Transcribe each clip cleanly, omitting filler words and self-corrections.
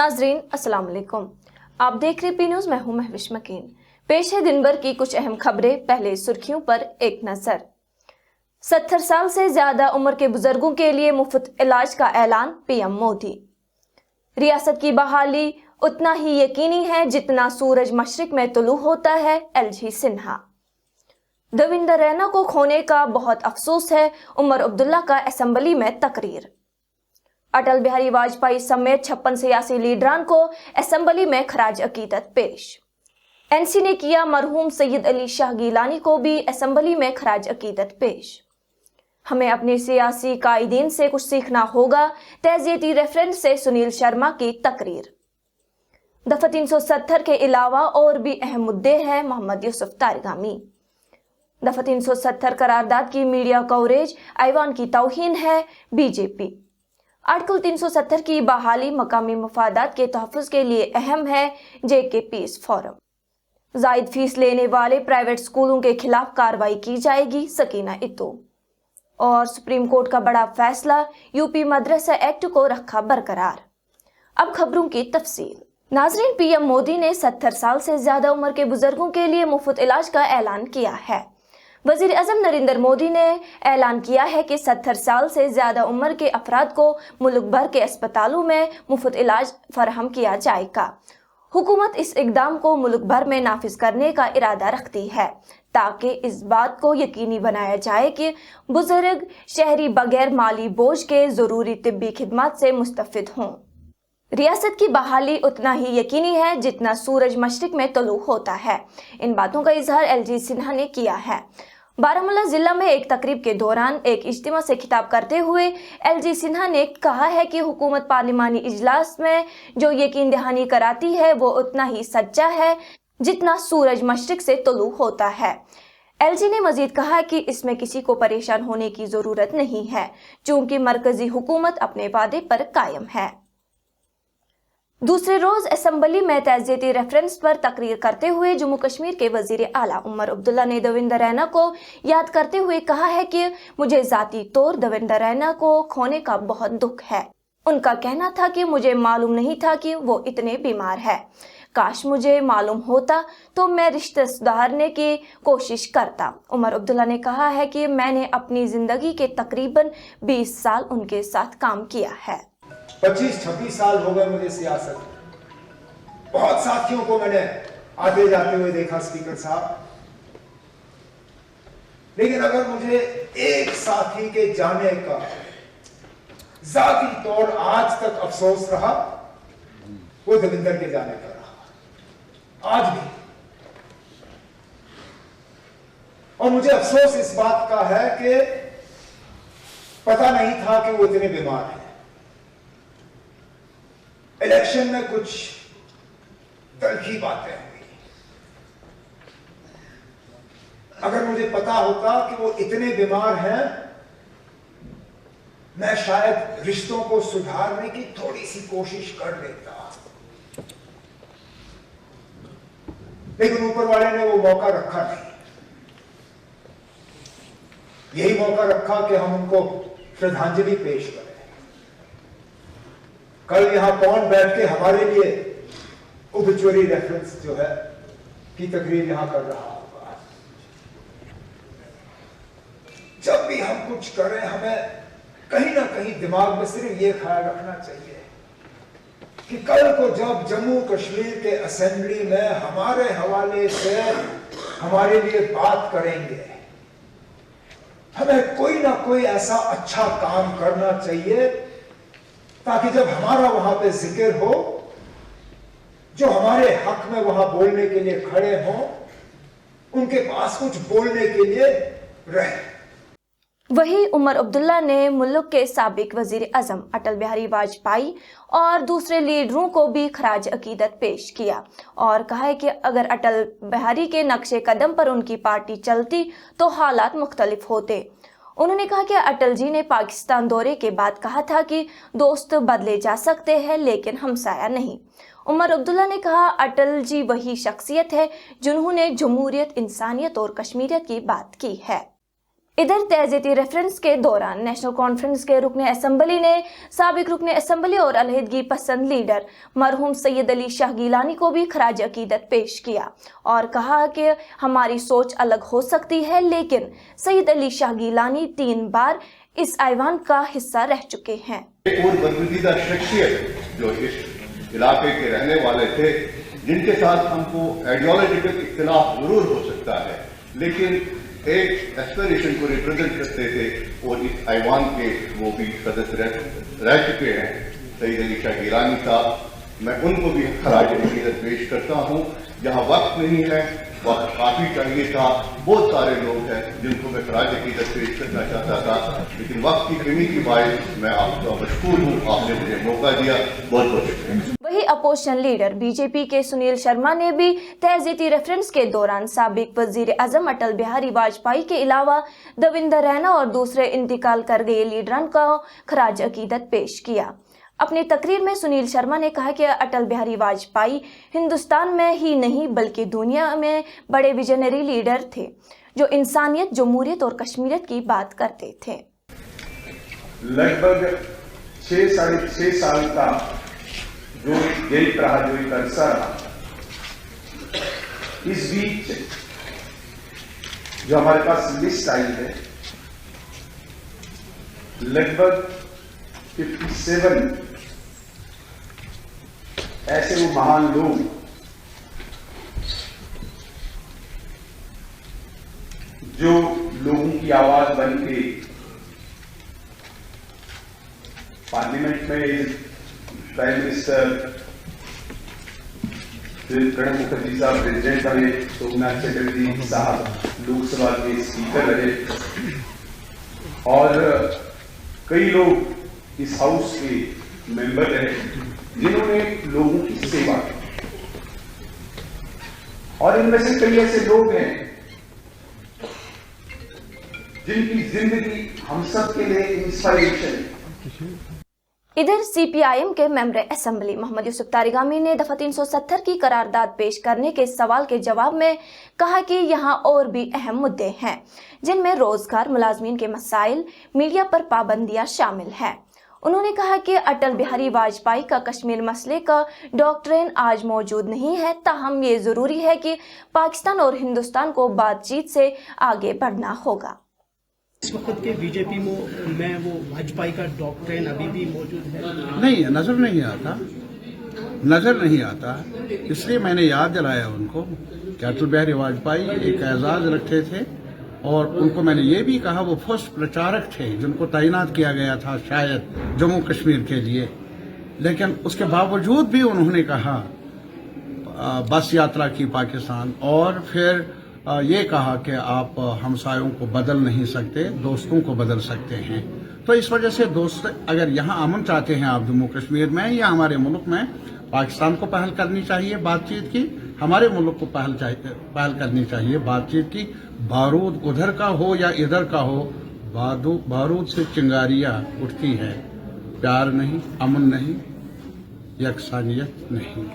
नाजरीन अस्सलाम वालेकुम, आप देख रहे पी न्यूज। मैं हूं महविश मकीन। पेश है दिन भर की कुछ अहम खबरें। पहले सुर्खियों पर एक नजर। 70 साल से ज्यादा उम्र के बुजुर्गों के लिए मुफ्त इलाज का ऐलान पीएम मोदी। रियासत की बहाली उतना ही यकीनी है जितना सूरज मशरिक में तुलू होता है, एलजी सिन्हा। देवेंद्र रैना को खोने का बहुत अफसोस है, उमर अब्दुल्ला का असेंबली में तकरीर। अटल बिहारी वाजपेयी समेत 56 सियासी लीडरान को असेंबली में खराज अकीदत पेश। एनसी ने किया मरहूम सैयद अली शाह गीलानी को भी असेंबली में खराज अकीदत पेश। हमें अपने सियासी कायदीन से कुछ सीखना होगा, तहजीती रेफरेंस से सुनील शर्मा की तकरीर। दफा 370 के अलावा और भी अहम मुद्दे हैं, मोहम्मद यूसुफ तारगामी। दफा 370 करारदाद की मीडिया कवरेज ऐवान की तौहीन है, बीजेपी। आर्टिकल 370 की बहाली मकामी मफादात के तहफ़्फ़ुज़ के लिए अहम है, जेके पीस फोरम। जायद फीस लेने वाले प्राइवेट स्कूलों के खिलाफ कार्रवाई की जाएगी, सकीना इतो। और सुप्रीम कोर्ट का बड़ा फैसला, यूपी मदरसा एक्ट को रखा बरकरार। अब खबरों की तफसील। नाजरीन, पीएम मोदी ने 70 साल से ज्यादा उम्र के बुजुर्गों के लिए मुफ्त इलाज का ऐलान किया है। वजीर आज़म नरेंद्र मोदी ने ऐलान किया है कि 70 साल से ज्यादा उम्र के अफराद को मुल्क भर के अस्पतालों में मुफ्त इलाज फराहम किया जाएगा। हुकूमत इस इकदाम को मुल्क भर में नाफिज करने का इरादा रखती है ताकि इस बात को यकीनी बनाया जाए कि बुजुर्ग शहरी बगैर माली बोझ के जरूरी तिब्बी खिदमत से मुस्तफिद हों। रियासत की बहाली उतना ही यकीनी है जितना सूरज मशरिक में तुलू होता है। इन बातों का इजहार एलजी सिन्हा ने किया है। बारामूला जिला में एक तकरीब के दौरान एक इज्तिमा से खिताब करते हुए एलजी सिन्हा ने कहा है कि हुकूमत पार्लिमानी इजलास में जो यकीन दहानी कराती है वो उतना ही सच्चा है जितना सूरज मशरिक से तुलू होता है। एलजी ने मजीद कहा कि इसमें किसी को परेशान होने की जरूरत नहीं है, चूंकि मरकजी हुकूमत अपने वादे पर कायम है। दूसरे रोज असेंबली में तहजीती रेफरेंस पर तकरीर करते हुए जम्मू कश्मीर के वजीर आला उमर अब्दुल्ला ने देवेंद्र रैना को याद करते हुए कहा है कि मुझे जाती तौर देवेंद्र रैना को खोने का बहुत दुख है। उनका कहना था कि मुझे मालूम नहीं था कि वो इतने बीमार है। काश मुझे मालूम होता तो मैं रिश्ते सुधारने की कोशिश करता। उमर अब्दुल्ला ने कहा है कि मैंने अपनी जिंदगी के तकरीबन 20 साल उनके साथ काम किया है। 25-26 साल हो गए मुझे सियासत में। बहुत साथियों को मैंने आते जाते हुए देखा स्पीकर साहब, लेकिन अगर मुझे एक साथी के जाने का जाती तौर आज तक अफसोस रहा, वो देवेंद्र के जाने का रहा, आज भी। और मुझे अफसोस इस बात का है कि पता नहीं था कि वो इतने बीमार हैं। इलेक्शन में कुछ तल्खी बातें हुई। अगर मुझे पता होता कि वो इतने बीमार हैं, मैं शायद रिश्तों को सुधारने की थोड़ी सी कोशिश कर लेता, लेकिन ऊपर वाले ने वो मौका रखा नहीं। यही मौका रखा कि हम उनको श्रद्धांजलि पेश करें। कल यहां कौन बैठ के हमारे लिए ओबिचुअरी रेफरेंस जो है की तकरीर यहां कर रहा होगा। जब भी हम कुछ करें, हमें कहीं ना कहीं दिमाग में सिर्फ ये ख्याल रखना चाहिए कि कल को जब जम्मू कश्मीर के असेंबली में हमारे हवाले से हमारे लिए बात करेंगे, हमें कोई ना कोई ऐसा अच्छा काम करना चाहिए ताकि जब हमारा वहां पे जिक्र हो, जो हमारे हक में वहां बोलने के लिए खड़े हों, उनके पास कुछ बोलने के लिए रहे। वही उमर अब्दुल्ला ने मुल्क के साबिक वजीर आजम अटल बिहारी वाजपेयी और दूसरे लीडरों को भी खराज अकीदत पेश किया और कहा है कि अगर अटल बिहारी के नक्शे कदम पर उनकी पार्टी चलती तो हालात मुख्तलिफ होते। उन्होंने कहा कि अटल जी ने पाकिस्तान दौरे के बाद कहा था कि दोस्त बदले जा सकते हैं लेकिन हमसाया नहीं। उमर अब्दुल्ला ने कहा, अटल जी वही शख्सियत है जिन्होंने जमहूरियत, इंसानियत और कश्मीरियत की बात की है। इधर तहज़ीती रेफरेंस के दौरान नेशनल कॉन्फ्रेंस के रुकन असम्बली ने साबिक रुकन असम्बली और अलहदगी पसंद लीडर मरहूम सैयद अली शाह गिलानी को भी खराज अकीदत पेश किया और कहा कि हमारी सोच अलग हो सकती है, लेकिन सैयद अली शाह गिलानी 3 बार इस ऐवान का हिस्सा रह चुके हैं। एक और बदनीदा शख्सियत जो इस इलाके के रहने वाले थे, जिनके साथ हमको आइडियोलॉजिकल इख्तिलाफ जरूर हो सकता है, लेकिन एक एस्पिरेशन को रिप्रेजेंट करते थे और इस ऐवान के वो भी सदस्य रह चुके हैं, सैयद अली शाह गिलानी साहब। मैं उनको भी खराज अकीदत पेश करता हूँ। जहाँ वक्त नहीं है, वक्त काफी चाहिए था। बहुत सारे लोग हैं जिनको मैं खराज अकीदत पेश करना चाहता था, लेकिन वक्त की कमी की बात मैं आपका मशकूर हूँ, आपने मुझे मौका दिया, बहुत बहुत शुक्रिया। वही अपोजिशन लीडर बीजेपी के सुनील शर्मा ने भी तहज़ीती रेफरेंस के दौरान साबिक वजीर आजम अटल बिहारी वाजपेयी के अलावा देवेंद्र रैना और दूसरे इंतकाल कर गए लीडरान का खराज अकीदत पेश किया। अपनी तकरीर में सुनील शर्मा ने कहा कि अटल बिहारी वाजपेयी हिंदुस्तान में ही नहीं बल्कि दुनिया में बड़े विजनरी लीडर थे, जो इंसानियत, जमहूरियत और कश्मीरियत की बात करते थे। लगभग 6-6.5 साल का जो जेल रहा, जो एक अरसा रहा, इस बीच जो हमारे पास लिस्ट आई है, लगभग 57 ऐसे वो महान लोग जो लोगों की आवाज बन के पार्लियामेंट में प्राइम मिनिस्टर, फिर प्रणब मुखर्जी साहब प्रेसिडेंट बने, सोमनाथ चटर्जी साहब लोकसभा के स्पीकर रहे, और कई लोग इस हाउस के मेंबर रहे जिन्होंने लोगों की सेवा की। और इनमें से कई ऐसे लोग हैं जिनकी जिंदगी हम सब के लिए इंस्पिरेशन है। इधर सीपीआईएम के मेंबर असेंबली मोहम्मद यूसुफ तारिगामी ने दफा 370 की करारदाद पेश करने के सवाल के जवाब में कहा कि यहाँ और भी अहम मुद्दे हैं, जिनमें रोजगार, मुलाजमीन के मसाइल, मीडिया पर पाबंदियां शामिल हैं। उन्होंने कहा कि अटल बिहारी वाजपेयी का कश्मीर मसले का डॉक्ट्रिन आज मौजूद नहीं है, ताहम ये जरूरी है कि पाकिस्तान और हिंदुस्तान को बातचीत से आगे बढ़ना होगा। इस वक्त के बीजेपी में वो वाजपेयी का डॉक्ट्रिन अभी भी मौजूद है? नहीं, नजर नहीं आता। इसलिए मैंने याद दिलाया उनको कि अटल बिहारी वाजपेयी एक एजाज रखते थे, और उनको मैंने ये भी कहा वो फर्स्ट प्रचारक थे जिनको तैनात किया गया था शायद जम्मू कश्मीर के लिए, लेकिन उसके बावजूद भी उन्होंने कहा बस यात्रा की पाकिस्तान, और फिर ये कहा कि आप हमसायों को बदल नहीं सकते, दोस्तों को बदल सकते हैं। तो इस वजह से दोस्त अगर यहाँ अमन चाहते हैं आप जम्मू कश्मीर में या हमारे मुल्क में, पाकिस्तान को पहल करनी चाहिए बातचीत की, हमारे मुल्क को पहल करनी चाहिए बातचीत की। बारूद उधर का हो या इधर का हो, बारूद से चिंगारियां उठती है, प्यार नहीं, अमन नहीं, यकसानियत नहीं।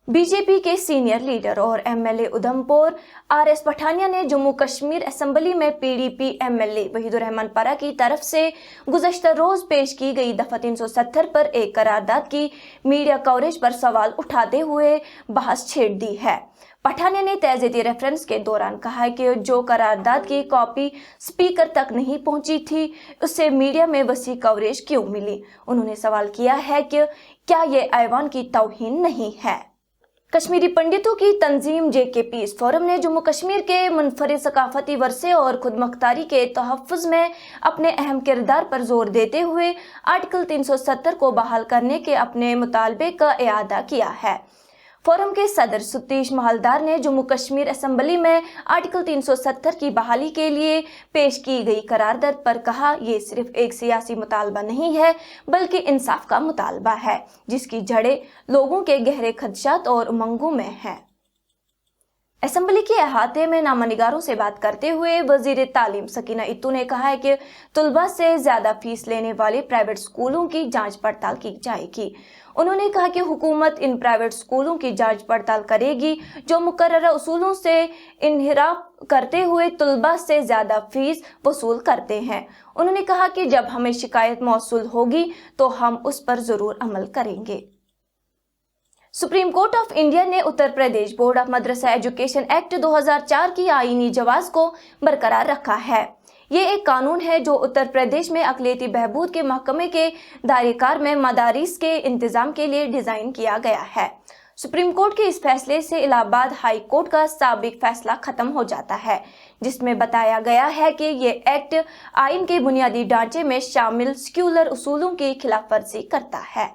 बीजेपी के सीनियर लीडर और एमएलए उधमपुर आरएस पठानिया ने जम्मू कश्मीर असेंबली में पीडीपी एमएलए वहीदुर रहमान परा की तरफ से गुज़श्ता रोज पेश की गई दफा 370 पर एक करारदाद की मीडिया कवरेज पर सवाल उठाते हुए बहस छेड़ दी है। पठानिया ने तहज़ीती रेफरेंस के दौरान कहा कि जो करारदाद की कॉपी स्पीकर तक नहीं पहुंची थी, उससे मीडिया में वसी कवरेज क्यों मिली। उन्होंने सवाल किया है कि क्या ये ऐवान की तौहीन नहीं है। कश्मीरी पंडितों की तंजीम जेके पीस फोरम ने जम्मू कश्मीर के मुनफरिद सकाफती वर्से और खुदमुख्तारी के तहफ़्फ़ुज़ में अपने अहम किरदार पर जोर देते हुए आर्टिकल 370 को बहाल करने के अपने मुतालबे का इआदा किया है। फोरम के सदर सतीश महलदार ने जम्मू कश्मीर असेंबली में आर्टिकल 370 की बहाली के लिए पेश की गई करारदाद पर कहा, ये सिर्फ एक सियासी मुतालबा नहीं है बल्कि इंसाफ का मुतालबा है, जिसकी जड़ें लोगों के गहरे खदशात और उमंगों में हैं। असम्बली के अहाते में नामनिगारों से बात करते हुए वजीर तालीम सकीना इत्तू ने कहा है कि तलबा से ज्यादा फीस लेने वाले प्राइवेट स्कूलों की जांच पड़ताल की जाएगी। उन्होंने कहा कि हुकूमत इन प्राइवेट स्कूलों की जांच पड़ताल करेगी जो मुकर्ररा उसूलों से इन्हिराफ करते हुए तलबा से ज्यादा फीस वसूल करते हैं। उन्होंने कहा कि जब हमें शिकायत मौसूल होगी तो हम उस पर जरूर अमल करेंगे। सुप्रीम कोर्ट ऑफ इंडिया ने Uttar Pradesh board of madrasa education act 2004 की आईनी जवाज को बरकरार रखा है। ये एक कानून है जो उत्तर प्रदेश में अक़लियती बहबूद के महकमे के दायरेकार में मदारिस के इंतजाम के लिए डिजाइन किया गया है। सुप्रीम कोर्ट के इस फैसले से इलाहाबाद हाई कोर्ट का साबिक फैसला खत्म हो जाता है, जिसमें बताया गया है कि ये एक्ट आइन के बुनियादी ढांचे में शामिल सेक्युलर उसूलों की खिलाफ वर्जी करता है।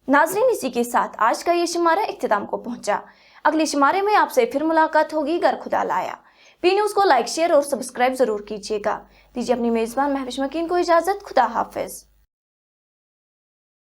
नाजरीन, इसी के साथ आज का ये शुमारा इख्तिताम को पहुंचा। अगले शुमारे में आपसे फिर मुलाकात होगी अगर खुदा लाया। पी न्यूज़ को लाइक, शेयर और सब्सक्राइब जरूर कीजिएगा। दीजिए अपनी मेजबान महविश मकीन को इजाजत। खुदा हाफिज।